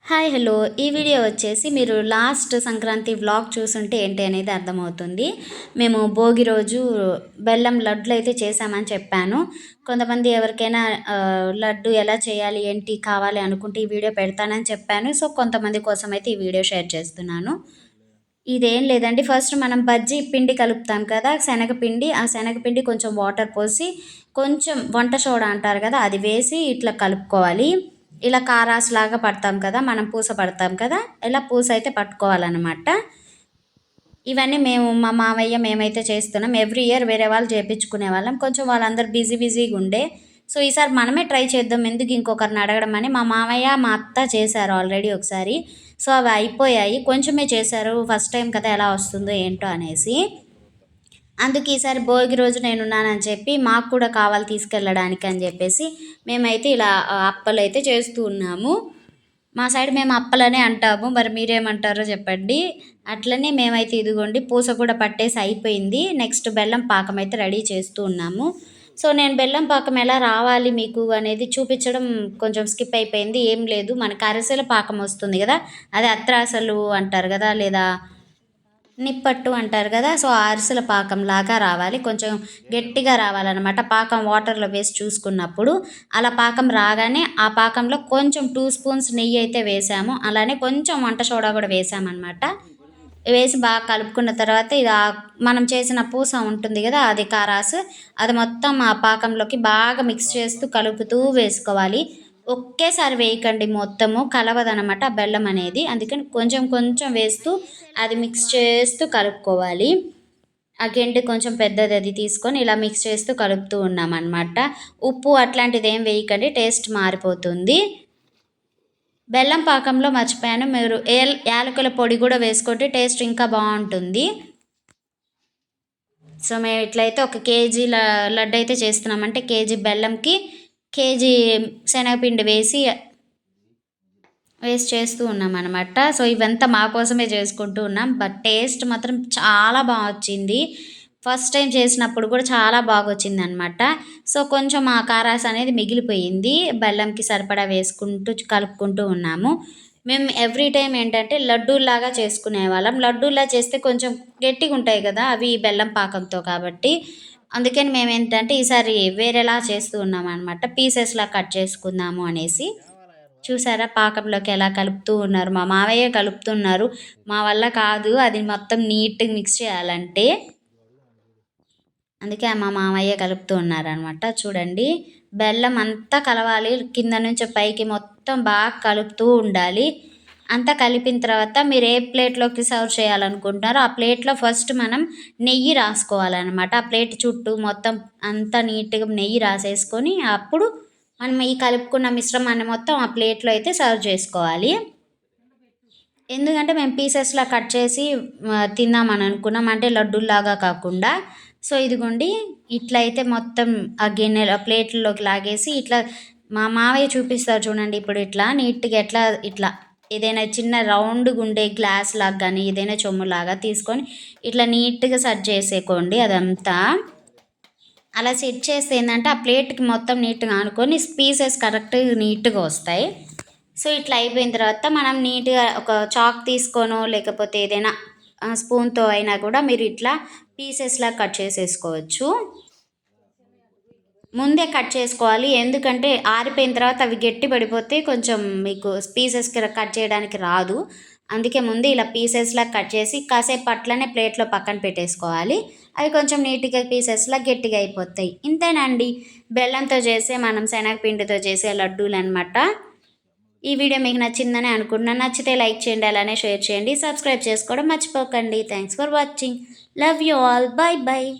Hi hello ఈ video వచ్చేసి మీరు లాస్ట్ సంక్రాంతి వ్లాగ్ చూసుంటే ఏంటి అనేది అర్థమవుతుంది. మేము భోగి రోజు బెల్లం లడ్లు అయితే చేసామని చెప్పాను. కొంతమంది ఎవరికైనా లడ్డు ఎలా చేయాలి ఏంటి కావాలి అనుకుంటే ఈ వీడియో పెడతానని చెప్పాను. సో కొంతమంది కోసం అయితే ఈ వీడియో షేర్ చేస్తున్నాను. ఇదేం లేదండి, ఫస్ట్ మనం బజ్జీ పిండి కలుపుతాం కదా శనగపిండి, ఆ శనగపిండి కొంచెం వాటర్ పోసి కొంచెం వంట సోడా అంటారు కదా అది వేసి ఇట్లా కలుపుకోవాలి. ఇలా కారాస్లాగా పడతాం కదా, మనం పూస పడతాం కదా, ఇలా పూస అయితే పట్టుకోవాలన్నమాట. ఇవన్నీ మా మామయ్య మేమైతే చేస్తున్నాం. ఎవ్రీ ఇయర్ వేరే వాళ్ళు చేయించుకునే వాళ్ళం, కొంచెం వాళ్ళందరూ బిజీగా ఉండే. సో ఈసారి మనమే ట్రై చేద్దాం, ఎందుకు ఇంకొకరిని అడగడం అని మా మామయ్య మా అత్త చేశారు ఆల్రెడీ ఒకసారి. సో అవి అయిపోయాయి, కొంచెమే చేశారు, ఫస్ట్ టైం కదా ఎలా వస్తుందో ఏంటో అనేసి. అందుకు ఈసారి భోగి రోజు నేనున్నానని చెప్పి మాకు కూడా కావాలి తీసుకెళ్ళడానికి అని చెప్పేసి మేమైతే ఇలా అప్పలు అయితే చేస్తూ ఉన్నాము. మా సైడ్ మేము అప్పలనే అంటాము, మరి మీరేమంటారో చెప్పండి. అట్లనే మేమైతే ఇదిగోండి పూస కూడా పట్టేసి అయిపోయింది. నెక్స్ట్ బెల్లం పాకం అయితే రెడీ చేస్తూ ఉన్నాము. సో నేను బెల్లం పాకం ఎలా రావాలి మీకు అనేది చూపించడం కొంచెం స్కిప్ అయిపోయింది. ఏం లేదు, మనకు అరిసెల పాకం వస్తుంది కదా, అది అత్రాసలు అంటారు కదా, లేదా నిప్పట్టు అంటారు కదా. సో అరిసెల పాకం లాగా రావాలి, కొంచెం గట్టిగా రావాలన్నమాట. పాకం వాటర్లో వేసి చూసుకున్నప్పుడు అలా పాకం రాగానే ఆ పాకంలో కొంచెం 2 స్పూన్స్ నెయ్యి అయితే వేసాము, అలానే కొంచెం వంట సోడా కూడా వేసామన్నమాట. వేసి బాగా కలుపుకున్న తర్వాత ఇది మనం చేసిన పూస ఉంటుంది కదా అది కారాస్, అది మొత్తం ఆ పాకంలోకి బాగా మిక్స్ చేస్తూ కలుపుతూ వేసుకోవాలి. ఒకేసారి వేయకండి, మొత్తము కలవదనమాట బెల్లం అనేది, అందుకని కొంచెం కొంచెం వేస్తూ అది మిక్స్ చేస్తూ కలుపుకోవాలి. ఆ గెంటి కొంచెం పెద్దది అది తీసుకొని ఇలా మిక్స్ చేస్తూ కలుపుతూ ఉన్నామన్నమాట. ఉప్పు అట్లాంటిది ఏం వేయకండి, టేస్ట్ మారిపోతుంది. బెల్లం పాకంలో మర్చిపోయాను, మీరు యాలకుల పొడి కూడా వేసుకుంటే టేస్ట్ ఇంకా బాగుంటుంది. సో మేము ఇట్లయితే 1 కేజీ లడ్డు అయితే చేస్తున్నామంటే కేజీ బెల్లంకి కేజీ శనగపిండి వేసి చేస్తూ ఉన్నామన్నమాట. సో ఇవంతా మా కోసమే చేసుకుంటూ ఉన్నాం, బట్ టేస్ట్ మాత్రం చాలా బాగా వచ్చింది. ఫస్ట్ టైం చేసినప్పుడు కూడా చాలా బాగా వచ్చిందనమాట. సో కొంచెం ఆ కారాస్ అనేది మిగిలిపోయింది, బెల్లంకి సరిపడా వేసుకుంటూ కలుపుకుంటూ ఉన్నాము. మేము ఎవ్రీ టైం ఏంటంటే లడ్డూలాగా చేసుకునే వాళ్ళం. లడ్డూలా చేస్తే కొంచెం గట్టిగా ఉంటాయి కదా అవి బెల్లం పాకంతో, కాబట్టి అందుకని మేము ఏంటంటే ఈసారి వేరేలా చేస్తూ ఉన్నాం అనమాట, పీసెస్లా కట్ చేసుకుందాము అనేసి. చూసారా పాకంలోకి ఎలా కలుపుతూ ఉన్నారు, మా మావయ్య కలుపుతున్నారు, మా వల్ల కాదు అది మొత్తం నీట్గా మిక్స్ చేయాలంటే, అందుకే మా మామయ్య కలుపుతూ ఉన్నారనమాట. చూడండి బెల్లం అంతా కలవాలి, కింద నుంచి పైకి మొత్తం బాగా కలుపుతూ ఉండాలి. అంతా కలిపిన తర్వాత మీరు ఏ ప్లేట్లోకి సర్వ్ చేయాలనుకుంటున్నారో ఆ ప్లేట్లో ఫస్ట్ మనం నెయ్యి రాసుకోవాలన్నమాట. ఆ ప్లేట్ చుట్టూ మొత్తం అంతా నీట్గా నెయ్యి రాసేసుకొని అప్పుడు మనం ఈ కలుపుకున్న మిశ్రమాన్ని మొత్తం ఆ ప్లేట్లో అయితే సర్వ్ చేసుకోవాలి. ఎందుకంటే మేము పీసెస్లా కట్ చేసి తిందామని అనుకున్నాం, అంటే లడ్డూలాగా కాకుండా. సో ఇదిగోండి ఇట్లా అయితే మొత్తం ఆ గిన్నెలో ప్లేట్లలోకి లాగేసి ఇట్లా మా మావయ్య చూపిస్తారు చూడండి. ఇప్పుడు ఇట్లా నీట్గా ఎట్లా ఇట్లా ఏదైనా చిన్న రౌండ్గా ఉండే గ్లాస్ లాగా కానీ ఏదైనా చెమ్ములాగా తీసుకొని ఇట్లా నీట్గా సెట్ చేసేకోండి. అదంతా అలా సెట్ చేస్తే ఏంటంటే ఆ ప్లేట్కి మొత్తం నీట్గా ఆనుకొని పీసెస్ కరెక్ట్గా నీట్గా వస్తాయి. సో ఇట్లా అయిపోయిన తర్వాత మనం నీట్గా ఒక చాక్ తీసుకోనో లేకపోతే ఏదైనా స్పూన్తో అయినా కూడా మీరు ఇట్లా పీసెస్లా కట్ చేసేసుకోవచ్చు. ముందే కట్ చేసుకోవాలి, ఎందుకంటే ఆరిపోయిన తర్వాత అవి గట్టి పడిపోతే కొంచెం మీకు పీసెస్కి కట్ చేయడానికి రాదు. అందుకే ముందు ఇలా పీసెస్లా కట్ చేసి కాసేపు అట్లనే ప్లేట్లో పక్కన పెట్టేసుకోవాలి. అవి కొంచెం నీట్గా పీసెస్లా గట్టిగా అయిపోతాయి. ఇంతేనండి, బెల్లంతో చేసే మనం శనగపిండితో చేసే లడ్డూలు అనమాట. ఈ వీడియో మీకు నచ్చిందని అనుకుంటున్నాను. నచ్చితే లైక్ చేయండి, అలానే షేర్ చేయండి, సబ్స్క్రైబ్ చేసుకోవడం మర్చిపోకండి. Thanks for watching, love you all, bye bye.